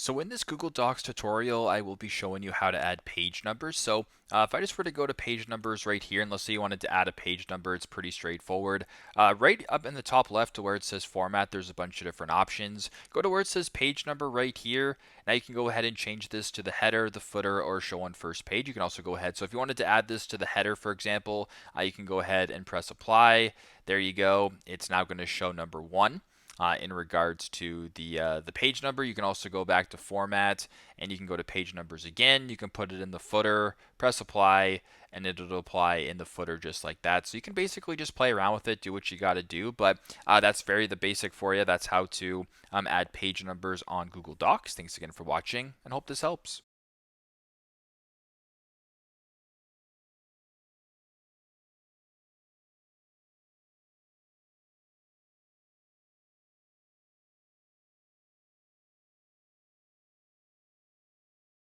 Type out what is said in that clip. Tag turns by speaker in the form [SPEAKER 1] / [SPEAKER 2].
[SPEAKER 1] So in this Google Docs tutorial, I will be showing you how to add page numbers. So if I just were to go to page numbers right here, and let's say you wanted to add a page number, it's pretty straightforward. Right up in the top left to where it says format, there's a bunch of different options. Go to where it says page number right here. Now you can go ahead and change this to the header, the footer, or show on first page. You can also go ahead. So if you wanted to add this to the header, for example, you can go ahead and press apply. There you go. It's now going to show number one in regards to the page number. You can also go back to format and you can go to page numbers again. You can put it in the footer, press apply, and it'll apply in the footer just like that. So you can basically just play around with it, do what you got to do. But that's the basic for you. That's how to add page numbers on Google Docs. Thanks again for watching and hope this helps.